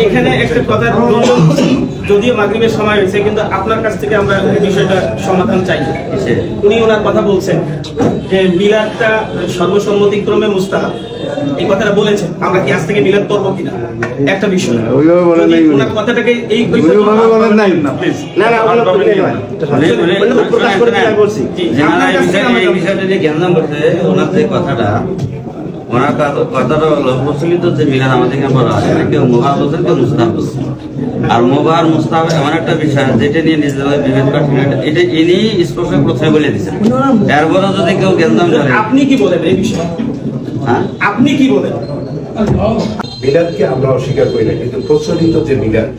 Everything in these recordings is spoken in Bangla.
এখানে একটা কথা, যদিও মাগরিবের সময় হয়েছে, কিন্তু আপনার কাছ থেকে আমরা বিষয়টা সমাধান চাই। উনি ওনার কথা বলছেন যে মিলাদটা সর্বসম্মতিক্রমে মুস্তাহাব, এই কথাটা বলেছেন। আমরা কি আজ থেকে মিলাদ করবো কিনা একটা বিষয়, ওনার কথাটাকে এই বলেন নাই না, প্লিজ না না প্রকাশ করে আমি বলছি এই বিষয়টা যে জ্ঞান করতে ওনার যে কথাটা, ওনার কথাটা হলো প্রচলিত যে মিলাদ আমাদের এখানে বলা হয়, কেউ মুবাহ বলছেন, কেউ মুস্তাহাব বলছেন। আর মুবাহ আর মুস্তাহাব এমন একটা বিষয় যেটা নিয়ে নিজেদের বিভেদ করছেন, এটা ইনি স্পষ্ট প্রথমে বলে দিচ্ছেন। এরপরে যদি কেউ জ্ঞান করে, আপনি কি বলেন এই বিষয়ে? হ্যাঁ, আপনি কি বলেন? মিলাদকে আমরা অস্বীকার করি না, কিন্তু প্রচলিত যে মিলাদ,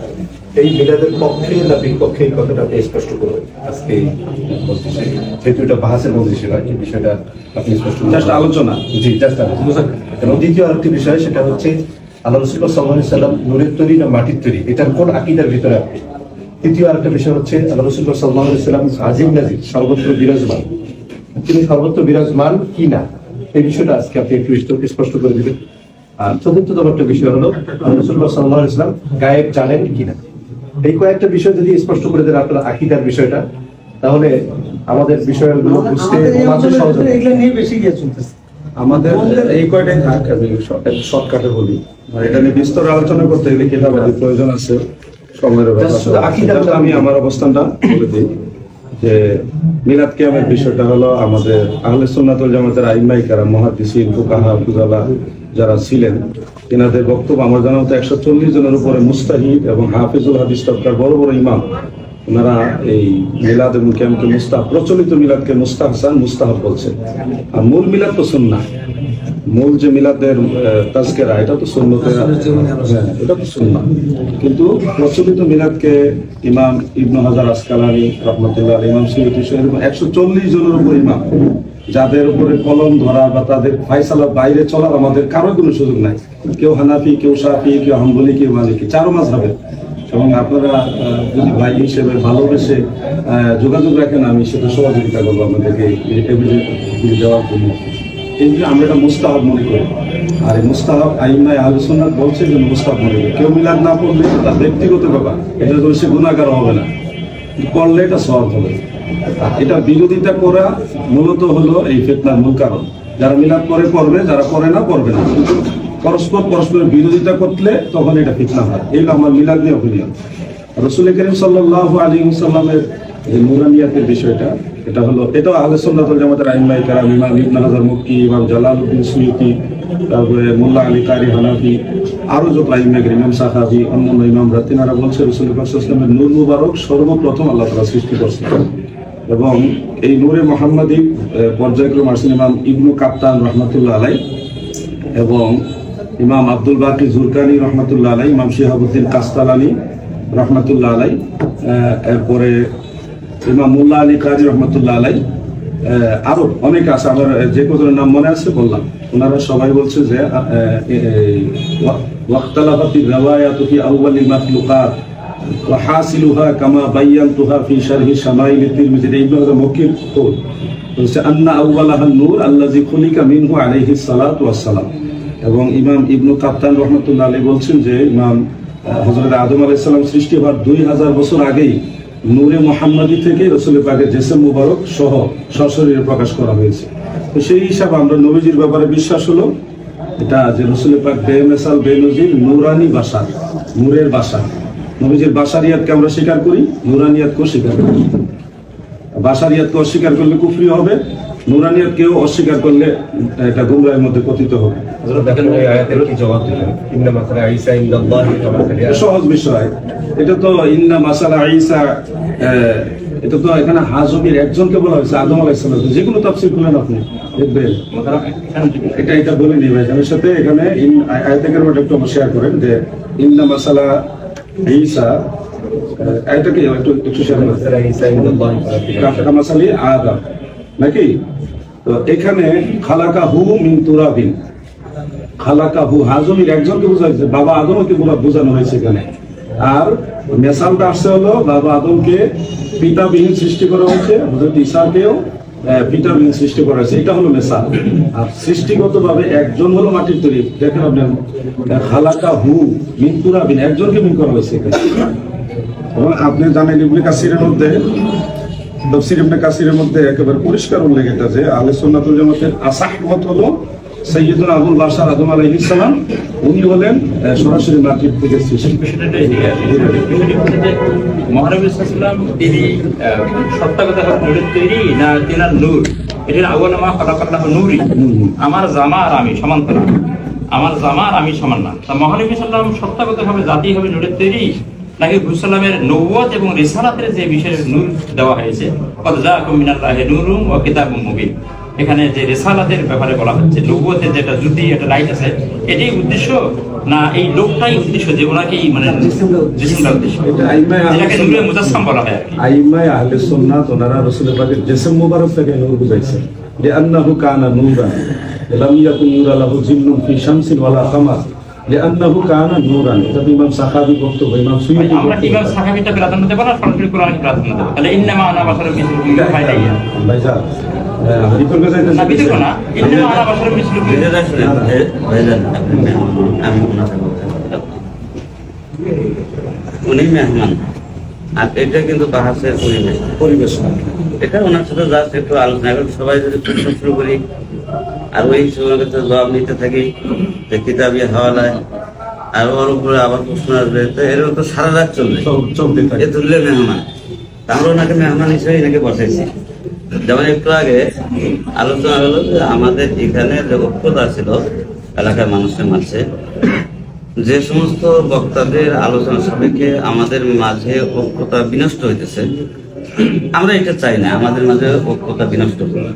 এই মিলাদের পক্ষে না বিপক্ষে এই কথাটা আপনি স্পষ্ট করবেন আজকে যেহেতু এটা বাহাসের মধ্যে ছিল, এই বিষয়টা আপনি স্পষ্ট জাস্ট আলোচনা। জি, জাস্ট আলোচনা। এবং দ্বিতীয় আরেকটি বিষয়, সেটা হচ্ছে আল্লাহ রাসূল সাল্লাল্লাহু আলাইহি সাল্লাম নূরের তৈরি না মাটির তৈরি, এটার কোন আকীদার ভিতরে আপনি? তৃতীয় আরেকটা বিষয় হচ্ছে আল্লাহ রাসূল সাল্লাল্লাহু আলাইহি সাল্লাম আজিম নাজির, সর্বত্র বিরাজমান, তিনি সর্বত্র বিরাজমান কি না, এই বিষয়টা আজকে আপনি একটু স্পষ্ট করে দিবেন। আর চতুর্থতম একটা বিষয় হলো আল্লাহ রাসূল সাল্লাল্লাহু আলাইহি সাল্লাম গায়েব জানেন কিনা। এই কয়েকটা বিষয় যদি স্পষ্ট করে দেন আপনার আকীদার বিষয়টা, তাহলে আমাদের বিষয়গুলো বুঝতে সহজ হবে। এগুলো নিয়ে বেশি গিয়ে চলতেছে আমাদের এই কয়টাই থাক, শর্টকাটে বলি। আর এটা নিয়ে বিস্তর আলোচনা করতে গেলে কিতাবাদি প্রয়োজন আছে, সময়ের ব্যাপার। আমি আমার অবস্থানটা বলে দিই যে মিলাদ কিয়ামের বিষয়টা হলো আমাদের আহলে সুন্নাত ওয়াল জামাতের আইম্মায়ে কেরাম, মুহাদ্দিসিন, ফুকাহা, ফুজালা যারা ছিলেন, এনাদের বক্তব্য আমার জানা মতো 140 জনের উপরে মুস্তাহিদ এবং হাফিজুল হাদিস তবকার বড় বড় ইমাম, ওনারা এই মিলাদ এবং কিয়ামকে মুস্তাহাব, প্রচলিত মিলাদকে মুস্তাহসান, মুস্তাহাব বলছেন। আর মূল মিলাদ তো সুন্নাহ, মূল যে মিলাদের তাজকিরা, এটা তো সুন্নতের, এটা তো সুন্নাহ। কিন্তু প্রচলিত মিলাদকে ইমাম ইবনে হাজার আসকালানী রাহমাতুল্লাহ আলাইহি, ইমাম সুয়ুতী সহ 140 জনের উপর ইমাম, যাদের উপরে কলম ধরা বা তাদের ফায়সালা বাইরে চলার আমাদের কারো কোনো সুযোগ নাই। কেউ হানাফি, কেউ শাফি, কেউ হাম্বলি, কেউ মালিকি, চারো মাযহাবের। এবং আপনারা যদি ভাই হিসেবে ভালোবেসে যোগাযোগ রাখেন, আমি সেটা সহযোগিতা করবো আপনাদেরকে দেওয়ার জন্য। কিন্তু আমরা এটা মুস্তাহাব মনে করি। আর এই মুস্তাহাব আইম্মায়ে আহলে সুন্নাত বলছে যে মুস্তাহাব মনে করি। কেউ মিলাদ না পড়লে তার ব্যক্তিগত ব্যাপার, এটা করে সে গুনাহগার হবে না, করলে এটা সওয়াব হবে। এটা বিরোধিতা করা মূলত হলো এই ফিতনার মূল কারণ। যারা মিলাদ করে পড়বে, যারা করে না পড়বে না, কিন্তু পরস্পরের বিরোধিতা করলে তখন এটা ফিতনা হয়। এই হলো আমার মিলাদ নিয়ে অপিনিয়ন। রাসূল করিম সাল্লাল্লাহু আলাইহি ওয়াসাল্লামের যে নূরানিয়াতের বিষয়টা, এটা হলো, এটাও আহলে সুন্নাত ওয়াল জামাতের আইম্মায়ে কেরাম, ইমাম ইবনে হাজার মক্কি, ইমাম জালালউদ্দিন সুয়ুতী, তারপরে মোল্লা আলী কারি হানাফি, আরো যত আইম্মায়ে কেরাম, ইমাম সাখাবী, অন্যান্য ইমামরা, তিনারা বলছে রাসূল পাক সাল্লাল্লাহু আলাইহি ওয়াসাল্লামের নূর মুবারক সর্বপ্রথম আল্লাহ তাআলা সৃষ্টি করছেন। এবং এই নূরে মুহাম্মাদী পর্যায়ক্রমে আসেন ইমাম ইবনু কাত্তান রাহমাতুল্লাহ আলাইহি, এবং ইমাম আব্দুল বাকি জুরকানি রহমাতুল্লাহ আলাইহি, ইমাম শিহাবুদ্দিন কাস্তালানি রহমাতুল্লাহ আলাইহি, এরপরে ইমাম মোল্লা আলী কারি রহমাতুল্লাহ আলাইহি, আরো অনেক আছে, আমার যে কজনের নাম মনে আছে বললাম। ওনারা সবাই বলছে যে ওয়াক্তালাফাতির রিওয়ায়াতু ফি আউওয়ালিল মাখলুকাত ওয়া হাসিলুহা কামা বায়ানতুহা ফি শারহি শামাইল তিরমিজি। ইবনে হাজার মক্কির কওল বলছে আন্না আউওয়ালাহান নূর আল্লাযী খুলিকা মিনহু আলাইহিস সালাতু ওয়াস সালাম। এবং ইমাম ইবনু কাত্তান রহমাতুল্লাহ আলাইহি বলছেন যে ইমাম হযরত আদম আলাইহিস সালাম সৃষ্টি হওয়ার 2000 বছর আগেই নূরে মুহাম্মাদী থেকে রাসূল পাকের জিসম মুবারক সহ সশরীরে প্রকাশ করা হয়েছে। তো সেই হিসাবে আমরা নবীজির ব্যাপারে বিশ্বাস হলো এটা যে রাসূল পাক বেমিসাল বেনজির নূরানি বাশার, নূরের বাশার। নবীজির বাশারিয়াতকে আমরা স্বীকার করি, নূরানিয়াতকেও স্বীকার করি। বাশারিয়াতকে অস্বীকার করলে কুফরি হবে, নূরানিয়াতকেও অস্বীকার করলে এটা গুমরাহের মধ্যে পতিত হবে। হযরত দেখেন এই আয়াতের কি জবাব দিলেন? ইন্না মাসালা ঈসা ইনদাল্লাহি ওয়া মাসালা, সহজ বিষয়। এটা তো ইন্না মাসালা ঈসা, এটা তো এখানে হাজমির একজনকে বলা হয়েছে, আদম আলাইহিস সালাম। যে কোনো তাফসীর খুলেন আপনি দেখবেন, এটা বলে নিয়ে ভাই এর সাথে এখানে আয়াতের মধ্যে একটু শেয়ার করেন যে ইন্না মাসালা ঈসা, এটাকে একটু শেয়ার করেন, ঈসা ইনদাল্লাহি মাসালি আদম নাকি? তো এখানে খালাকাহু মিন তুরাবিন, খালাকাহু হাজমির একজনকে বোঝাচ্ছে, বাবা আদমকে বোঝানো হয়েছে এখানে। আর মেসালটা আসছে হলো বাবা আদমকে পিতাবিহীন সৃষ্টি করা হয়েছে, হযরত ঈসাকেও ভিটামিন সৃষ্টি করা হয়েছে, এটা হলো মেসাল। আর সৃষ্টিগতভাবে একজন হলো মাটির তৈরি। দেখেন আপনার হালাকা হু মিন তুরাবিন, একজনকে মিন করা হয়েছে এখানে। এবং আপনি জানেন ইবনে কাসিরের মধ্যে, তাফসীর ইবনে কাসিরের মধ্যে একেবারে পরিষ্কার উল্লেখ এটা যে আহলে সুন্নাত ওয়াল জামাতের আসাহ মত হলো সাইয়্যিদুনা আবুল বাশার আদম আলাইহিস সালাম, উনি হলেন সরাসরি মাটির থেকে সৃষ্টি। মহানবী সাল্লাল্লাহু আলাইহি ওয়াসাল্লাম তিনি সত্যকথা নূরের তৈরি না তিনার নূর? এটার আওয়াল মা খালাকাল্লাহু নূরি, আমার জামা আর আমি সমান না, আমার জামা আর আমি সমান না। তা মহানবী সাল্লাল্লাহু আলাইহি ওয়াসাল্লাম সত্যকথা জাতি হবে নূরের তৈরি, নাকি হুসালামের নবুয়ত এবং রিসালাতের যে বিষয়ে নূর দেওয়া হয়েছে, কদ জাআকুম মিনাল্লাহি নূরুন ওয়া কিতাবুম মুবিন, এখানে যে রিসালাতের ব্যাপারে বলা হচ্ছে, নবুয়তের যেটা যদি একটা লাইট আছে, এটাই উদ্দেশ্য না এই লোকটাই উদ্দেশ্য যে ওনাকেই মানে জিসমটা উদ্দেশ্য, যেটাকে নূরে মুজাসসাম বলা হয় আর কি। আইম্মায়ে আহলে সুন্নাত ওনারা রাসূলের পাকের জিসম মুবারক থেকে নূর বুঝাইছে, যে আন্নাহু কানা নূরান লাম ইয়াকুন নূরা লাহু জিন্নুন ফি শামসিন ওয়ালা কামার, লিআন্নাহু কানা নূরান। এটা ইমাম সাহাবী বক্তব্য, ইমাম সুয়ুতী। আমরা ইমাম সাহাবীটা প্রাধান্য দেব না, সরাসরি কোরআনকে প্রাধান্য দেব। তাহলে ইন্নামা আনা বাশারুম মিসলুকুম ফাইদাইয়া ভাইজান বিতর্ক যাইতেছে না, বিতর্ক না, ইন্নামা আনা বাশারুম মিসলুকুম। উনি মেহমান, আর এটা কিন্তু বাহাসের পরিবেশ না। এটা ওনার সাথে জাস্ট একটু আলোচনা, এখন সবাই যদি প্রশ্ন শুরু করি আর ওই সময়ের জবাব নিতে থাকি যে কিতাবি হাওয়ালায়, আর ওর উপরে আবার প্রশ্ন আসবে, তো এরকম তো সারা রাত চলবে, এ তুললে মেহমান। আমরা ওনাকে মেহমান হিসেবে এনাকে বসাইছি। যেমন একটু আগে আলোচনা হলো যে আমাদের এখানে যে ঐক্যতা ছিল এলাকার মানুষের মাঝে, যে সমস্ত বক্তাদের আলোচনা সাপেক্ষে আমাদের মাঝে ঐক্যতা বিনষ্ট হইতেছে, আমরা এটা চাই না আমাদের মাঝে ঐক্যতা বিনষ্ট হবে।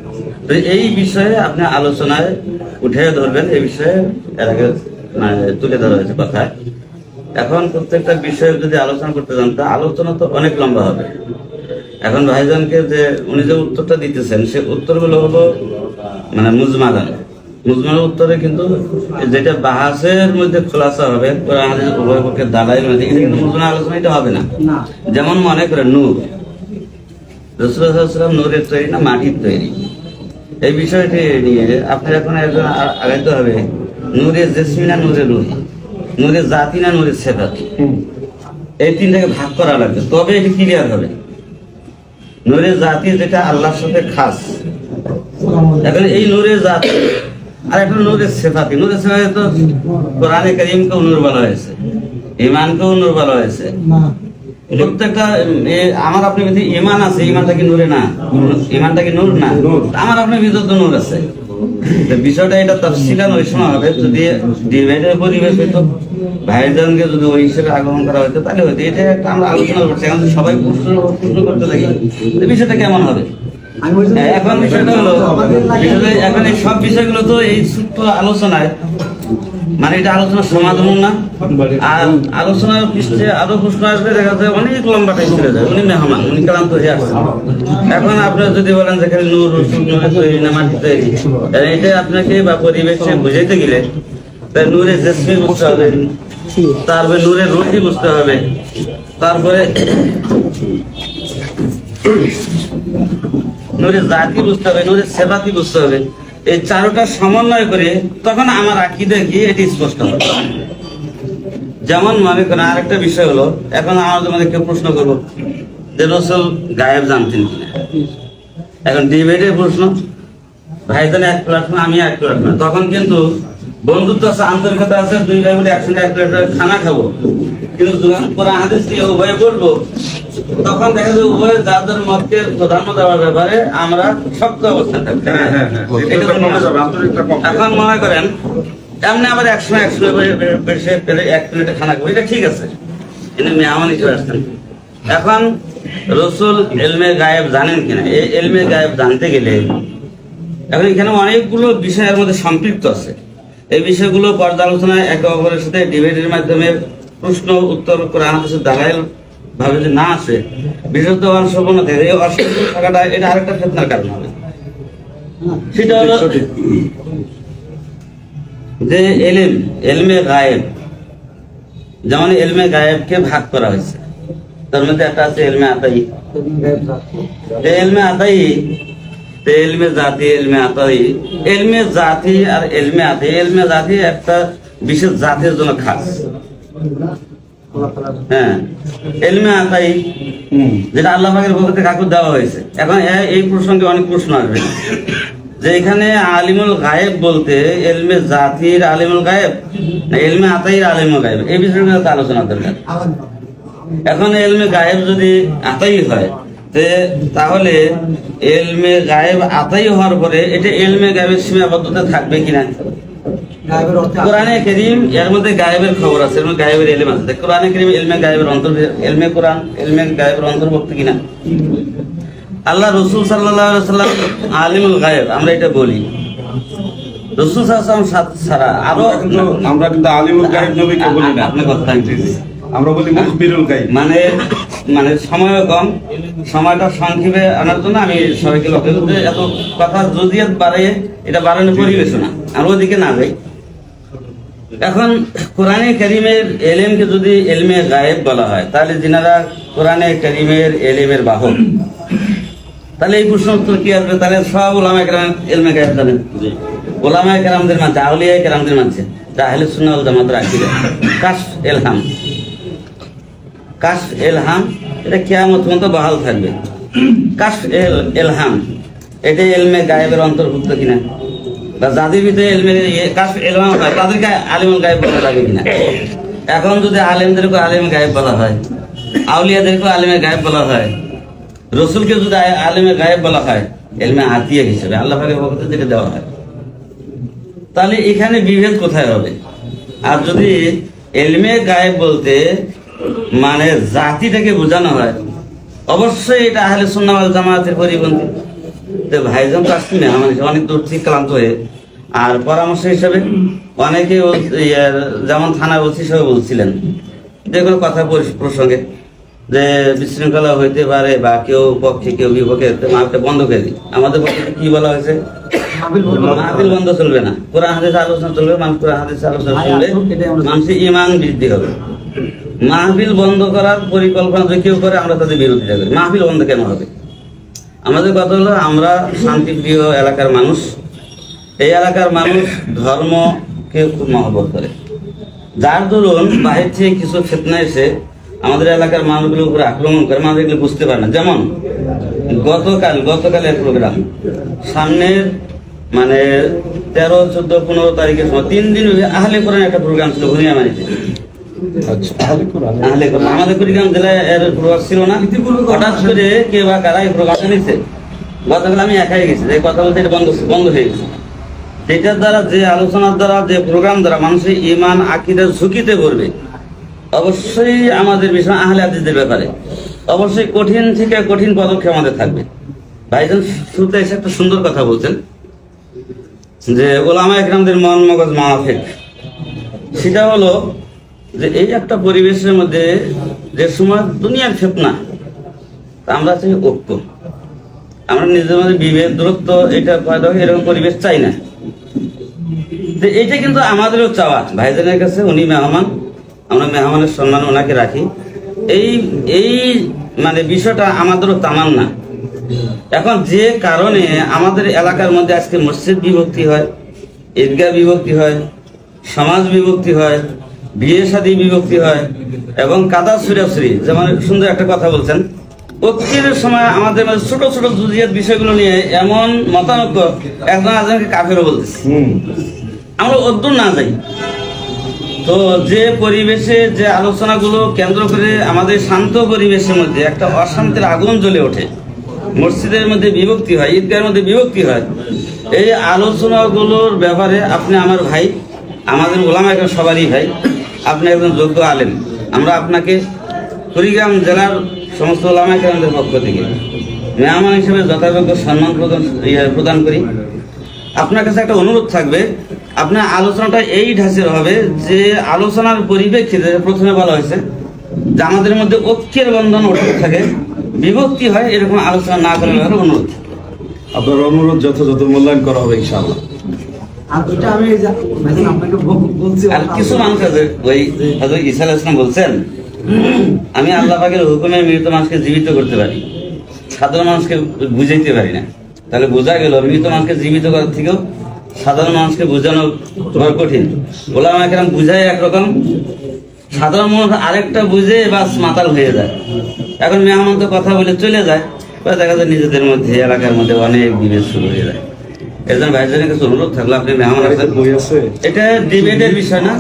তো এই বিষয়ে আপনি আলোচনায় উঠে ধরবেন, এই বিষয়ে এর আগে তুলে ধরা হয়েছে কথা। এখন প্রত্যেকটা বিষয়ে যদি আলোচনা করতে যান, তা আলোচনা তো অনেক লম্বা হবে। এখন ভাইজানকে যে উনি যে উত্তরটা দিতেছেন, সে উত্তরগুলো হলো মানে মুজমালান উত্তরে, কিন্তু যেটা বাহাসের মধ্যে খোলাসা হবে আমাদের উভয় পক্ষের দালাইল মধ্যে, এটা কিন্তু মুজমাল আলোচনা এটা হবে না। যেমন মনে করে নূর, রাসূলুল্লাহ সাল্লাল্লাহু আলাইহি ওয়াসাল্লাম নূরের তৈরি না মাটির তৈরি, এই বিষয়টি নিয়ে আপনি এখন একজন আগাইতে হবে নূরের জিসমি না নূরের রূহ, নূরের জাতি না নূরের সিফাত, এই তিনটাকে ভাগ করা লাগবে, তবে এটি ক্লিয়ার হবে। নূরের জাতি যেটা আল্লাহর সাথে খাস, এখন এই নূরের জাতি আর একটা নূরের সিফাত। নূরের সিফাতে তো কোরআনে কারীমকেও নূর বলা হয়েছে, ঈমানকেও নূর বলা হয়েছে। প্রত্যেকটা আমার আপনার ভিতরে ঈমান আছে, ঈমানটা কি নূরে না? ঈমানটা কি নূর না? আমার আপনার ভিতরে তো নূর আছে। বিষয়টা এটা তাফসীলান ওই সময় হবে যদি ডিবেটের পরিবেশ হইতো, ভাইজানকে যদি ওই হিসেবে আগমন করা হইতো তাহলে হইতো। এটা একটা আমরা আলোচনা করছি, এখন সবাই প্রশ্ন করতে থাকি, বিষয়টা কেমন হবে? এখন বিষয়টা হলো, এখন এই সব বিষয়গুলো তো এই ছোট্ট আলোচনায়, মানে এটা আলোচনার সমাধান না, আর আলোচনার পৃষ্ঠে আরো প্রশ্ন আসবে, দেখা যায় অনেক লম্বা টাইম চলে যায়। উনি মেহমান, উনি ক্লান্ত হয়ে আসছেন। এখন আপনারা যদি বলেন যে খালি নূর তৈরি না মাটি তৈরি, এটা আপনাকে বা পরিবেশে বুঝাইতে গেলে তাই নূরের জিসমি বুঝতে হবে, তারপরে নূরের রুহি বুঝতে হবে, তারপরে নূরের জাতি বুঝতে হবে, নূরের সেবাতি বুঝতে হবে। এই চারোটা সমন্বয় করে তখন আমার আকীদা কি এটি স্পষ্ট হবে। যেমন মনে করেন আরেকটা বিষয় হলো, এখন আমাদের মধ্যে কেউ প্রশ্ন করবো যে রাসূল গায়েব জানতেন কিনা। এখন ডিবেটের প্রশ্ন, ভাইজান এক প্ল্যাটফর্ম, আমি এক প্ল্যাটফর্ম, তখন কিন্তু বন্ধুত্ব আছে, আন্তরিকতা আছে, দুই ভাই বলে একসঙ্গে এক প্লেট খানা খাবো। কিন্তু যখন কোরআন হাদিস দিয়ে উভয়ে বলবো, তখন দেখা যাবে উভয় যাদের মতকে প্রাধান্য দেওয়ার ব্যাপারে আমরা শক্ত অবস্থান থাকবো। এখন মনে করেন এমনি আবার একসময় এক প্লেটে খানা খাবো, এটা ঠিক আছে, কিন্তু মেহমান হিসেবে আসতেন। এখন রাসূল ইলমে গায়েব জানেন কিনা, এই ইলমে গায়েব জানতে গেলে এখন এখানে অনেকগুলো বিষয়ের মধ্যে সম্পৃক্ত আছে। এই বিষয়গুলো পর্যালোচনায় একে অপরের সাথে ডিবেটের মাধ্যমে প্রশ্ন উত্তর কোরআন হাদিসের দালাইল ভাবে যে না আসে, বিশেষত অংশগ্রহণ থাকে, এই অংশগ্রহণ থাকাটা এটা আরেকটা ফিতনার কারণ হবে। সেটা হলো যে ইলমে গায়েব, যেমন ইলমে গায়েবকে ভাগ করা হয়েছে, তার মধ্যে একটা আছে ইলমে আতাই। ইলমে আতাই তো এলমে জাতি, এলমে আতাই, এলমে জাতি আর এলমে আতাই, এলমে জাতি একটা বিশেষ জাতির জন্য খাস। হ্যাঁ, এলমে আতাই যেটা আল্লাহ পাকের পক্ষ থেকে কাকুর দেওয়া হয়েছে। এখন এই প্রসঙ্গে অনেক প্রশ্ন আসবে যে এখানে আলিমুল গায়েব বলতে এলমে জাতির আলিমুল গায়েব না এলমে আতাইর আলিমুল গায়েব, এই বিষয়ে আলোচনা দরকার। এখন এলমে গায়েব যদি আতাই হয় তাহলে এলমে গায়েব আতাই হওয়ার পরে এটা এলমে গায়েবের সীমাবদ্ধতা থাকবে কিনা? কোরআনে কারীম এর মধ্যে গায়েবের খবর আছে, এর মধ্যে গায়েবের এলম আছে। কোরআনে কারীম এলমে গায়েবের এলমে কোরআন এলমে গায়েবের অন্তর্ভুক্ত কিনা? আল্লাহ রসুল সাল্লাল্লাহু আলাইহি ওয়াসাল্লাম আলিমুল গায়েব আমরা এটা বলি। রসুল সাল্লাল্লাহু আলাইহি ওয়াসাল্লাম ছাড়া আরো আমরা কিন্তু আলিমুল গায়েব নবীকে বলি না, আপনি কথা আমরা বলি মুখবিরুল গায়েব। মানে সময় কম, সময়টা সংক্ষেপে আনার জন্য আমি সবাইকে লক্ষ্য করতে এত কথা জজিয়াত বাড়িয়ে এটা বাড়ানোর পরিবেশ না, আর ওদিকে না যাই। এখন কোরআনে কারীমের এলেমকে যদি এলমে গায়েব বলা হয় তাহলে যিনারা কোরআনে কারীমের এলেমের বাহক, তাহলে এই প্রশ্ন উত্তর কি আসবে? তাহলে সব ওলামায়ে কেরাম এলমে গায়েব জানেন, ওলামায়ে কেরামদের মাঝে, আউলিয়ায়ে কেরামদের মাঝে, যা আহলে সুন্নাহ ওয়াল জামাতের আকীদা। কাশফ ইলহাম, কাশফ ইলহাম এটা কিয়ামত পর্যন্ত বহাল থাকবে। কাশফ ইলহাম এটা এলমে গায়েবের অন্তর্ভুক্ত কিনা? বা যাদের ভিতরে এলমের কাশফ ইলহাম হয় তাদেরকে আলিমুল গায়েব বলা যাবে কিনা? এখন যদি আলেমদেরকে আলিম গায়েব বলা হয়, আউলিয়াদেরকে আলিমে গায়েব বলা হয়, রসুলকে যদি আলিমে গায়েব বলা হয় এলমে আতিয়া হিসেবে আল্লাহ পাকের পক্ষ থেকে যেটা দেওয়া হয়, তাহলে এখানে বিভেদ কোথায় হবে? আর যদি এলমে গায়েব বলতে মানে জাতিটাকে বোঝানো হয়, অবশ্যই এটা আহলে সুন্নাহ ওয়াল জামাতের পরিপন্থী। তো ভাইজান তো আসছেন অনেক দূর থেকে ক্লান্ত হয়ে, আর পরামর্শ হিসেবে অনেকে যেমন থানা ওসি হিসেবে বলছিলেন যে কোনো কথা প্রসঙ্গে যে বিশৃঙ্খলা হইতে পারে বা কেউ পক্ষে কেউ বিপক্ষে মাহফিল বন্ধ করে দিই। আমাদের পক্ষে কি বলা হয়েছে? মাহফিল বন্ধ চলবে না, কোরআন হাদিস আলোচনা চলবে। মানুষ কোরআন হাদিস আলোচনা শুনলে মানুষের ঈমান বৃদ্ধি হবে। মাহফিল বন্ধ করার পরিকল্পনা যদি কেউ করে আমরা তাদের বিরোধিতা করি। মাহফিল বন্ধ কেন হবে? আমাদের কথা হলো আমরা শান্তিপ্রিয় এলাকার মানুষ, এই এলাকার মানুষ ধর্মকে খুব মহব্বত করে। যার দরুন বাহির থেকে কিছু ফিতনা এসে আমাদের এলাকার মানুষগুলোর উপরে আক্রমণ করে, মানুষ এগুলো বুঝতে পারে না। যেমন গতকালের প্রোগ্রাম সামনের মানে 13, 14, 15 তারিখের সময় 3 দিন আহলে কোরআন একটা প্রোগ্রাম ছিল ভুনিয়ামারিতে। আমাদের কুড়িগ্রাম জেলায় এর প্রভাব ছিল না, হঠাৎ করে কে বা কারা এই প্রোগ্রামটা নিচ্ছে। গতকাল আমি একাই গেছি, এই কথা বলতে এটা বন্ধ হয়ে গেছে। সেটার দ্বারা যে আলোচনার দ্বারা যে প্রোগ্রাম দ্বারা মানুষের ঈমান আকীদার ঝুঁকিতে পড়বে, অবশ্যই আমাদের বিষয় আহলে হাদিসদের ব্যাপারে অবশ্যই কঠিন থেকে কঠিন পদক্ষেপ আমাদের থাকবে। ভাইজান শুরুতে এসে একটা সুন্দর কথা বলছেন যে ওলামায়ে কেরামদের মন মগজ মাহফিল, সেটা হলো যে এই একটা পরিবেশের মধ্যে যে সময় দুনিয়ার ফিতনা, আমরা চাই ঐক্য, আমরা নিজেদের মধ্যে বিভেদ দূরত্ব এটা পয়দা হয়, এরকম পরিবেশ চাই না। এইটা কিন্তু আমাদেরও চাওয়া ভাইজানের কাছে, উনি মেহমান, আমরা মেহমানের সম্মান ওনাকে রাখি। এই মানে বিষয়টা আমাদেরও তামান্না। এখন যে কারণে আমাদের এলাকার মধ্যে আজকে মসজিদ বিভক্তি হয়, ঈদগাহ বিভক্তি হয়, সমাজ বিভক্তি হয়, বিয়ে শাদী বিভক্তি হয় এবং কাদা ছুড়াছুড়ি, যেমন সুন্দর একটা কথা বলছেন, ঐক্যের সময় আমাদের ছোট ছোট জুজিয়াত বিষয়গুলো নিয়ে এমন মতানৈক্য, একজন আরেকজনকে কাফেরও বলতেছে। আমরা অদ্দূর না যাই তো যে পরিবেশে যে আলোচনাগুলো কেন্দ্র করে আমাদের শান্ত পরিবেশের মধ্যে একটা অশান্তির আগুন জ্বলে ওঠে, মসজিদের মধ্যে বিভক্তি হয়, ঈদগাহের মধ্যে বিভক্তি হয়, এই আলোচনাগুলোর ব্যাপারে আপনি আমার ভাই, আমাদের ওলামায়ে কেরাম সবারই ভাই, আপনি একজন যোগ্য আলেম। আমরা আপনাকে কুড়িগ্রাম জেলার সমস্ত ওলামায়ে কেরামদের পক্ষ থেকে মেহমান হিসেবে যথাযোগ্য সম্মান প্রদান করি। আপনার কাছে একটা অনুরোধ থাকবে, আপনার আলোচনাটা এই ঢাঁচের হবে যে আলোচনার পরিপ্রেক্ষিতে প্রথমে বলা হয়েছে যে আমাদের মধ্যে ঐক্যের বন্ধন অটুট থাকে, বিভক্তি হয়, এরকম আলোচনা না করার অনুরোধ। আপনার অনুরোধ যথাযথ মূল্যায়ন করা হবে ইনশাআল্লাহ। আর কিছু মানুষ আছে, ওই হযরত ঈসা আলাইহিস সালাম বলছেন, আমি আল্লাহ পাকের হুকুমে মৃত মানুষকে জীবিত করতে পারি, সাধারণ মানুষকে বুঝাইতে পারি না। তাহলে বোঝা গেল মৃত মানুষকে জীবিত করার থেকেও সাধারণ মানুষকে বোঝানো বড় কঠিন। ওলামা কেরাম বুঝায় একরকম, সাধারণ মানুষ আরেকটা বুঝে বাস মাতাল হয়ে যায়। এখন মেহমান তো কথা বলে চলে যায়, দেখা যায় নিজেদের মধ্যে এলাকার মধ্যে অনেক বিভেদ শুরু হয়ে যায়। এর জন্য ভাইজানের কাছে অনুরোধ থাকলো, আপনি মেহমান আসেন, বই আছে, এটা ডিবেটের বিষয় না,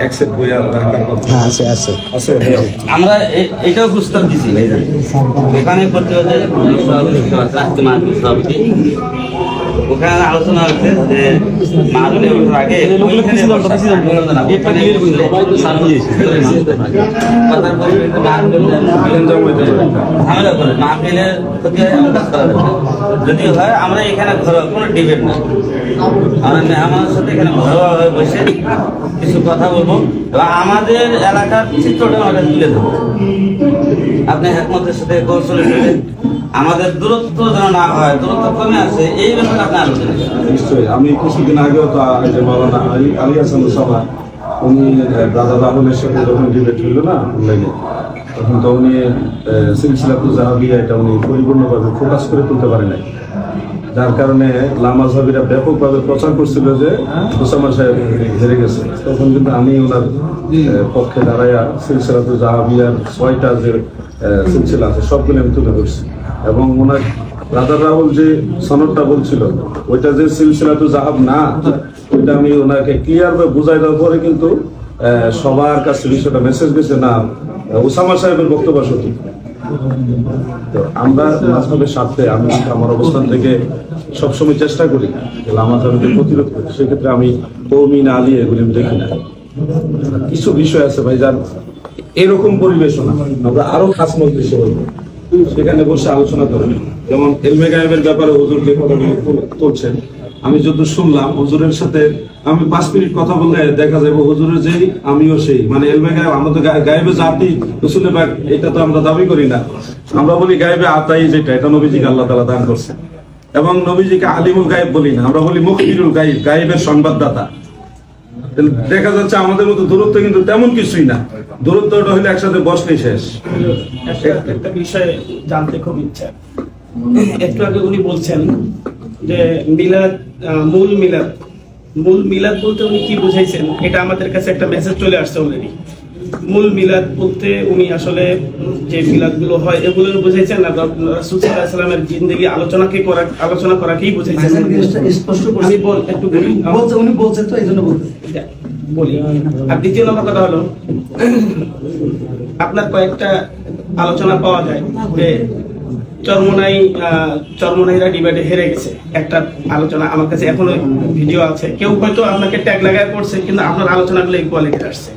একসেপ্ট বই আর দরকার আছে আছে আছে। আমরা এটাও প্রস্তাব দিছি ভাইজান, ওখানে করতে হচ্ছে ওখানে আলোচনা হচ্ছে যে মাহফিলে ওঠার আগে ঝামেলা করে মাহফিলের ক্ষতি হয়, এমন কাজ করা যাবে না। যদি হয় আমরা এখানে ঘরোয়া কোনো ডিবেট না, আমরা মেহমানের সাথে এখানে ঘরোয়াভাবে বসে কিছু কথা বলবো এবং আমাদের এলাকার চিত্রটা আমাদের তুলে ধরবো। আপনি একমতের সাথে কৌশলের সাথে আমাদের দূরত্ব যেন না হয়, দূরত্ব কমে আসে, এই ব্যাপারে আপনি আলোচনা করেন। নিশ্চয়ই। আমি কিছুদিন আগেও তো মাওলানা আলী হাসান সভা, উনি দাদা রাহুলের সাথে যখন ডিবেট হইল না অনলাইনে, তখন তো উনি সিলসিলাতুল জাহাবিয়া এটা উনি পরিপূর্ণভাবে ফোকাস করে তুলতে পারে নাই, যার কারণে লামাজহাবিরা ব্যাপকভাবে প্রচার করছিল যে ওসামা সাহেব হেরে গেছে। তখন কিন্তু আমি ওনার পক্ষে দাঁড়াইয়া সিলসিলাতুল জাহাবিয়ার 6টা যে সিলসিলা আছে সবগুলো আমি তুলে ধরছি, এবং ওনার রাজা রাহুল যে সনদটা বলছিল ওইটা যে সিলসিলাতুল জাহাব না, ওইটা আমি ওনাকে ক্লিয়ার ভাবে বুঝাই দেওয়ার পরে কিন্তু সবার কাছে বিষয়টা মেসেজ গেছে না ওসামা সাহেবের বক্তব্য সঠিক। তো আমরা মাযহাবের স্বার্থে আমি আমার অবস্থান থেকে সবসময় চেষ্টা করি যে লামাজহাবকে প্রতিরোধ করতে। সেক্ষেত্রে আমি কওমি না আলী এগুলি দেখি না। কিছু বিষয় আছে ভাইজান এরকম পরিবেশও না, আমরা আরো খাস মজলিসে বলবো, সেখানে বসে আলোচনা করেন। যেমন ইলমে গায়েবের ব্যাপারে হুজুর যে কথাগুলো তুলছেন, আমি যত শুনলাম হুজুরের সাথে আমি 5 মিনিট কথা বললে দেখা যাবে হুজুরের যেই আমিও সেই, মানে ইলমে গায়েব, আমরা তো গায়েবে জাতি রসুলের পাক এটা তো আমরা দাবি করি না, আমরা বলি গায়েবে আতাই, যেটা এটা নবীজিকে আল্লাহ তাআলা দান করছে, এবং নবীজিকে আলিমুল গায়েব বলি না, আমরা বলি মুখবিরুল গায়েব, গায়েবের সংবাদদাতা। দেখা যাচ্ছে আমাদের মতো দূরত্ব কিন্তু তেমন কিছুই না, দূরত্বটা হলে একসাথে বসলেই শেষ। একটা বিষয় জানতে খুব ইচ্ছা, একটু আগে উনি বলছেন যে মিলাদ, মূল মিলাদ বলতে উনি কি বুঝাইছেন, এটা আমাদের কাছে একটা মেসেজ চলে আসছে অলরেডি। মূল মিলাদ বলতে উনি আসলে যে মিলাদ গুলো হয় এগুলো বুঝাইছেন না, রাসূল সাল্লাল্লাহু আলাইহি ওয়াসাল্লামের জিন্দেগি আলোচনা করাকেই বুঝাইছেন। স্পষ্ট করে আমি একটু বলি, উনি বলছেন তো এইজন্য বলি। আর দ্বিতীয় নম্বর কথা হলো, আপনার কয়েকটা আলোচনা পাওয়া যায় যে চরমনাইরা ডিবেটে হেরে গেছে, একটা আলোচনা আমার কাছে এখনো ভিডিও আছে। কেউ হয়তো আপনাকে ট্যাগ লাগায় করছে, কিন্তু আপনার আলোচনাগুলো ইকুয়ালিটি আসছে।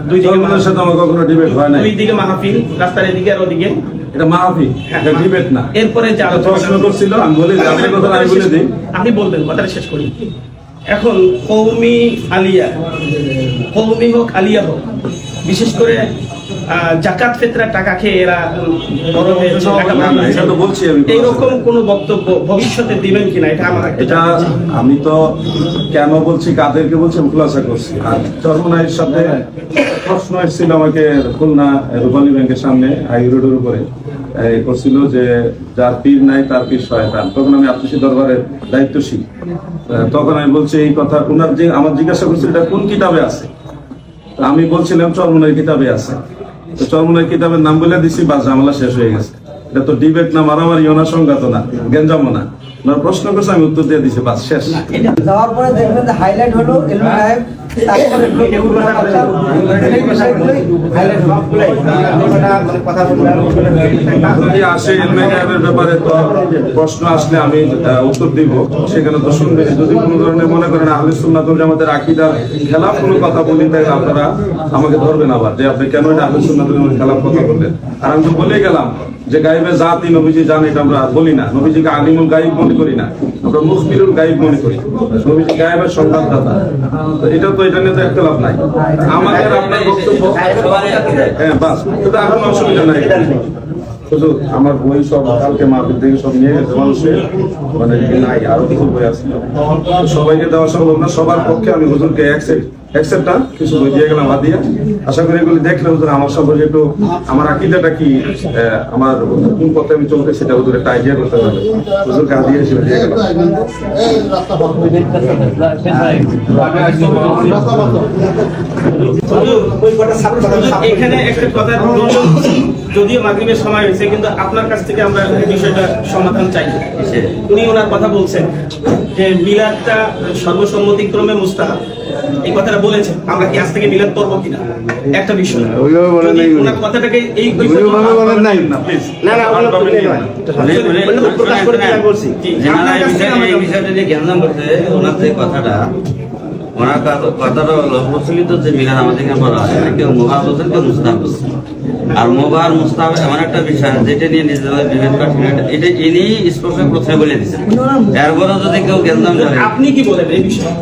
দুই দিকে মানুষের সাথে আমার কখনো ডিবেট হয় না, দুই দিকে মাহফিল, রাস্তার এদিকে আর ওদিকে, এটা মাহফিল, এটা ডিবেট না। এরপরে যে আলোচনা করছিল আমি বলি যে আপনি কথা আমি বলে দিই, আপনি বলবেন, কথাটা শেষ করি। এখন কওমি আলিয়া, কওমি হোক আলিয়া হোক, বিশেষ করে জাকাত ফিতরার টাকা খেয়ে এরা বড় হয়েছে, এইরকম কোন বক্তব্য ভবিষ্যতে দিবেন কিনা, এটা আমার এটা আমি তো কেন বলছি, কাদেরকে বলছি খুলাসা করছি। আর চরমনাইয়ের সাথে প্রশ্ন এসেছিল আমাকে খুলনা রূপালী ব্যাংকের সামনে হাই রোডের উপরে করছিল যে যার পীর নাই তার পীর শয়তান। তখন আমি আত্মীয় দরবারের দায়িত্বশীল, তখন আমি বলছি এই কথা, ওনার যে আমার জিজ্ঞাসা করছিল এটা কোন কিতাবে আছে, আমি বলছিলাম চরমনাইয়ের কিতাবে আছে। তো চরমনাইয়ের কিতাবের নাম বলে দিছি, বাস ঝামেলা শেষ হয়ে গেছে। এটা তো ডিবেট না, মারামারি না, সংঘাত না, গেঞ্জামও না। প্রশ্ন করছে আমি উত্তর দিয়ে দিছি, বাস শেষ। যাওয়ার পরে দেখবেন যে হাইলাইট হলো ইলমে গায়েব, যদি আসে ইলমে গায়েবের ব্যাপারে তো প্রশ্ন আসলে আমি উত্তর দিব, সেখানে তো শুনবে। যদি কোনো ধরনের মনে করেন আহলে সুন্নাত ওয়াল জামাতের আকীদার খেলাফ কোনো কথা বলি, তাহলে আপনারা আমাকে ধরবেন আবার যে আপনি কেন এটা আহলে সুন্নাত ওয়াল জামাতের খেলাফ কথা বললেন। আর আমি তো বলে গেলাম যে গায়েবের জাতি নবীজি জানে, এটা আমরা বলি না। নবীজিকে আলিমুল গায়েব মনে করি না, আমরা মুখবিরুল গায়েব মনে করি। নবীজি গায়েবের সংবাদদাতা, তো এটা তো এটা নিয়ে তো একতলাপ নাই। আমাদের আপনার বক্তব্য হ্যাঁ বাস, কিন্তু এখন অসুবিধা নাই। শুধু আমার বই সব কালকে মাহফিল থেকে সব নিয়ে গেছে, মানুষের মানে নাই, আরো কিছু বই আছে, সবাইকে দেওয়া সম্ভব না। সবার পক্ষে আমি হুজুরকে অ্যাকসেপ্টটা কিছু বই দিয়ে গেলাম হাদিয়া। আশা করি এগুলি দেখলে হুজুর আমার সম্পর্কে একটু আমার আকীদাটা কি, আমার কোন পথে আমি চলতে সেটা হুজুর একটা আইডিয়া করতে পারবে। হুজুর কাজী হিসেবে দিয়ে গেল। এখানে একটা কথা, যদিও মাগরিবের সময় হয়েছে, কিন্তু আপনার কাছ থেকে আমরা বিষয়টা সমাধান চাই। উনি ওনার কথা বলছেন যে মিলাদটা সর্বসম্মতিক্রমে মুস্তাহাব, এই কথাটা বলেছেন। আমরা কি আজ থেকে মিলাদ করবো কিনা একটা বিষয়, ওনার কথাটাকে এই বলেন নাই না, প্লিজ না না প্রকাশ করে দিলাম বলছি। এই বিষয়টা নিয়ে জ্ঞান করতে ওনার যে কথাটা, ওনার কথাটা হলো প্রচলিত যে মিলাদ আমাদের এখানে বলা হয়, কেউ মুবাহ বলছেন, কেউ মুস্তাহাব বলছেন। আর মুবাহ মুস্তাহাব এমন একটা বিষয় যেটা নিয়ে নিজেদের বিভেদ করছেন, এটা ইনি স্পষ্ট প্রথমে বলে দিচ্ছেন। এরপরে যদি কেউ জ্ঞান করে, আপনি কি বলেন এই বিষয়ে?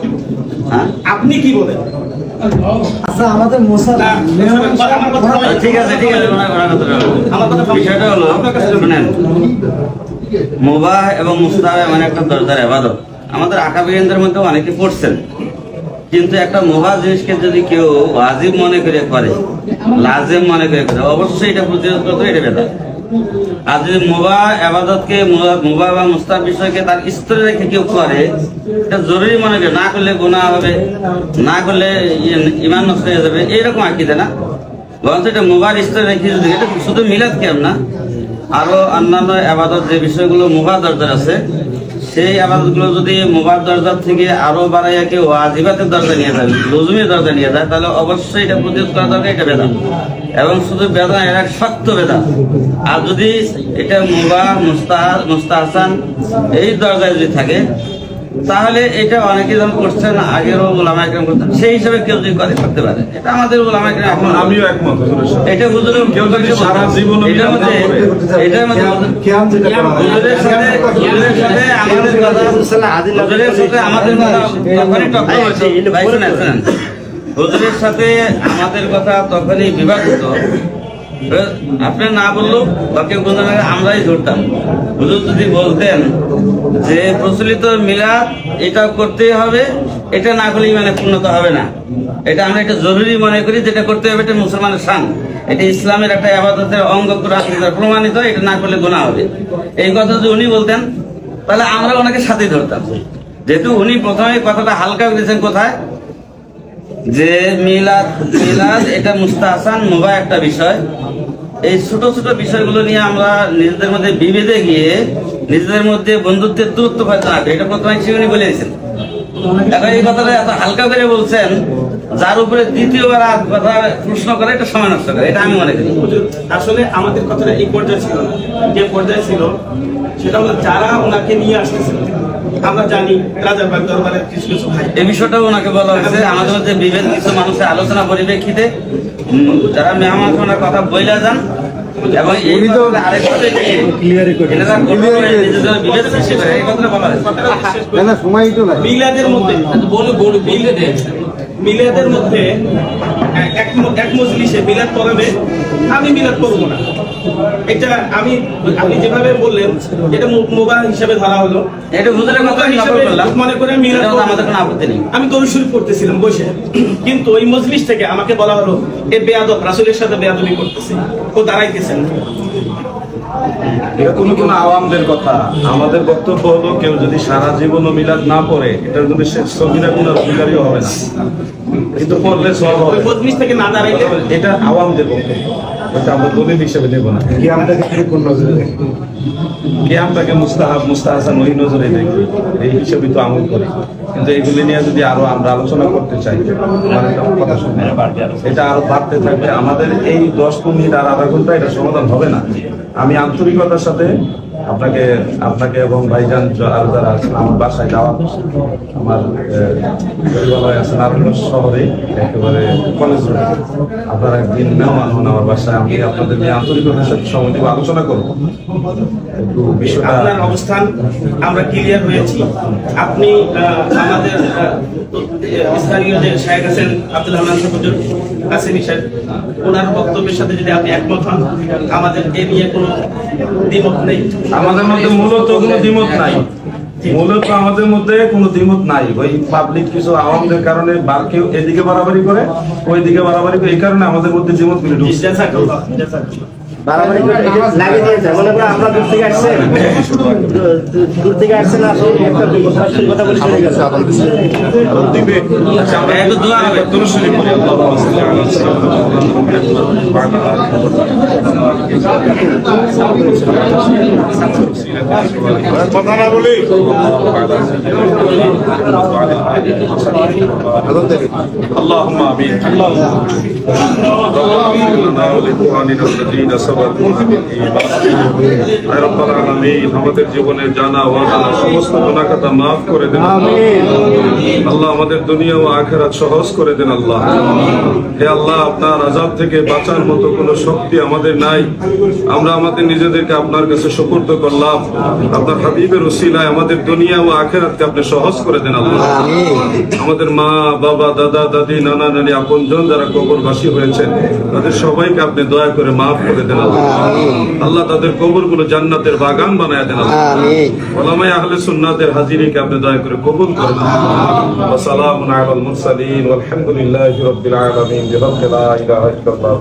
হ্যাঁ, আপনি কি বলেন? আচ্ছা, আমাদের ঠিক আছে ঠিক আছে, বিষয়টা হলো শুনেন, মুবাহ এবং মুস্তাহাব এমন একটা দরজার ইবাদত, আমাদের আকাবিরিনদের মধ্যে অনেকে পড়ছেন, কিন্তু একটা মুবাহ জিনিসকে যদি কেউ ওয়াজিব মনে করে করে, লাজিম মনে করে করে, অবশ্যই এটা প্রতিরোধ করতে, এটা বেদাত। আর যদি মুবাহ ইবাদতকে, মুবাহ বা মুস্তাহাব বিষয়কে তার স্তরে রেখে কেউ করে, এটা জরুরি মনে করে, না করলে গুনাহ হবে, না করলে ঈমান নষ্ট হয়ে যাবে, এইরকম আকীদা না। বরঞ্চ এটা মুবাহ স্তরে রেখে, যদি এটা শুধু মিলাদ কেমন না, আরো অন্যান্য ইবাদত যে বিষয়গুলো মুবাহ দরজার আছে, সেই আবাদতগুলো যদি মুবাহ দরজার থেকে আরো বাড়াইয়া কেউ ওয়াজিবাতের দরজা নিয়ে যায়, লজুমের দরজা নিয়ে যায়, তাহলে অবশ্যই এটা প্রতিরোধ করা দরকার, এটা বেদাত। এবং শুধু বেদাত, এর এক শক্ত বেদাত। আর যদি এটা মুবাহ, মুস্তাহাব, মুস্তাহসান এই দরজায় যদি থাকে, তাহলে এটা অনেকে যেমন করছেন, আগেরও ওলামা একরাম করতেন, সেই হিসাবে কেউ যদি করতে পারে, এটা আমাদের ওলামা একরাম, এখন আমিও একমত। এটা হুজুর কেউ যদি সারা জীবন এটার মধ্যে হুজুরের সাথে আমাদের কথা, হুজুরের সাথে আমাদের কথা তখনই টক্কর হয়েছে, ভাই শুনেন, হুজুরের সাথে আমাদের কথা তখনই বিবাদ হতো। আপনি না বললো বা কেউ বলতে আমরাই ধরতাম। হুজুর যদি বলতেন যে প্রচলিত মিলাদ এটা করতেই হবে, এটা না করলে মানে পূর্ণতা হবে না, এটা আমরা এটা জরুরি মনে করি, যেটা করতে হবে, এটা মুসলমানের শান, এটা ইসলামের একটা ইবাদতের অঙ্গ প্রমাণিত, এটা না করলে গুনাহ হবে, এই কথা যদি উনি বলতেন, তাহলে আমরা ওনাকে সাথে ধরতাম। যেহেতু উনি প্রথমে কথাটা হালকা করেছেন, কোথায় যে মিলাদ এটা মুস্তাহসান, মুবাহ একটা বিষয়, এই ছোট ছোট বিষয়গুলো নিয়ে আমরা নিজেদের মধ্যে বিভেদে গিয়ে নিজেদের মধ্যে বন্ধুত্বের দূরত্ব হয়তো না, এটা প্রথমে উনি বলে দিয়েছেন। এখন এই কথাটা এত হালকা করে বলছেন, যার উপরে দ্বিতীয়বার কথা প্রশ্ন করে, এটা সময় নষ্ট করে, এটা আমি মনে করি। আসলে আমাদের কথাটা এই পর্যায়ে ছিল না, যে পর্যায়ে ছিল সেটা হলো যারা ওনাকে নিয়ে আসতেছিল, আমরা জানি রাজারবাগ দরবারের কিছু কিছু ভাই, এই বিষয়টাও ওনাকে বলা হয়েছে। আমাদের মধ্যে বিভেদ কিছু মানুষের আলোচনা পরিপ্রেক্ষিতে যারা মেহমান ওনার কথা বইলা যান, এবং এই মিলাদের মধ্যে মিলাদের মধ্যে এক মজলিসে মিলাদ পড়াবে, আমি মিলাদ করবো না, এটা আপনি যেভাবে বললেন এটা মুবাহ হিসাবে ধরা হলো, এটা হুজুরের কথা হিসাবে মনে করে মিলাদ, আমাদের কোনো আপত্তি নেই। আমি দরুদ শরীফ পড়তেছিলাম বসে, কিন্তু ওই মজলিস থেকে আমাকে বলা হলো এ বেয়াদব, রাসূলের সাথে বেয়াদবি করতেছে, ও দাঁড়াইতেছেন। এটা কোনো আওয়ামদের কথা। আমাদের বক্তব্য হলো, কেউ যদি সারা জীবনও মিলাদ না পড়ে, এটার যদি সে সগীরা গুনার অধিকারীও হবে না, কিন্তু পড়লে সওয়াব হবে। মজলিস থেকে না দাঁড়াইলে এটা আওয়ামদের বক্তব্য, এটা আমরা দলিল হিসেবে নেব না। কিয়ামটাকে মুস্তাহাব, মুস্তাহসান ওই নজরে দেখি, এই হিসেবে তো আমল করি, কিন্তু এগুলি নিয়ে যদি আরো আমরা আলোচনা করতে চাই, কথা শুনে এটা আরো বাড়তে থাকবে। আমাদের এই 10 মিনিট আর আধা ঘন্টা এটা সমাধান হবে না। আমি আন্তরিকতার সাথে আপনাকে এবং ভাইজান আর যারা আছেন, আমার বাসায় যাওয়া, আমার পরিবারে আছেন আরো শহরে, একেবারে কলেজ রোডে, আপনারা একদিন মেহমান হন আমার বাসায়, আমি আপনাদের নিয়ে আন্তরিকতার সাথে সময় দিব, আলোচনা করবো। আপনার অবস্থান আমরা ক্লিয়ার হয়েছি। আপনি আমাদের স্থানীয় যে শায়েখ আছেন আব্দুল রহমান হুজুর কাসেমি সাহেব, ওনার বক্তব্যের সাথে যদি আপনি একমত হন, আমাদের এ নিয়ে কোনো দ্বিমত নেই। আমাদের মধ্যে মূলত কোনো দ্বিমত নাই। মূলত আমাদের মধ্যে কোনো দ্বিমত নাই, ওই পাবলিক কিছু আওয়ামদের কারণে কেউ এদিকে বাড়াবাড়ি করে ওই দিকে বাড়াবাড়ি করে, এই কারণে আমাদের মধ্যে দ্বিমত গুলি ঢুকছে। বাড়াবাড়ি করে লাগিয়ে দিয়েছে, মনে করো আমরা দূর থেকে আসছেন না, একটা কথা বলে চলে গেছে। একটু দোয়া হবে দুরূদ শরীফ পড়ি, আল্লাহুম্মা সাল্লি আলা সাইয়্যিদিনা কথা না বলি اللهم آمين আমাদের জীবনে জানা অজানা সমস্ত গুনাহ খাতা মাফ করে দেন আল্লাহ, আমাদের দুনিয়া ও আখিরাত সহজ করে দেন আল্লাহ। হে আল্লাহ, আপনার আযাব থেকে বাঁচার মতো কোনো শক্তি আমাদের নাই, আমরা আমাদের নিজেদেরকে আপনার কাছে সুপুর্দ করলাম। আপনার হাবিবের উসিলায় আমাদের দুনিয়া ও আখিরাতকে আপনি সহজ করে দেন আল্লাহ। আমাদের মা বাবা দাদা দাদি নানা নানি আপনজন যারা কবরবাসী হয়েছেন তাদের সবাইকে আপনি দয়া করে মাফ করে দেন আল্লাহ। আল্লাহ তাদের কবরগুলো জান্নাতের বাগান বানায় দেন আল্লাহ। উলামায়ে আহলে সুন্নাতের হাজিরিকে আপনি দয়া করে কবুল করেন। ওয়া সালামুন আলাল মুরসালিন ওয়ালহামদুলিল্লাহি রাব্বিল আলামিন। বিহাক্কি লা ইলাহা ইল্লাল্লাহ।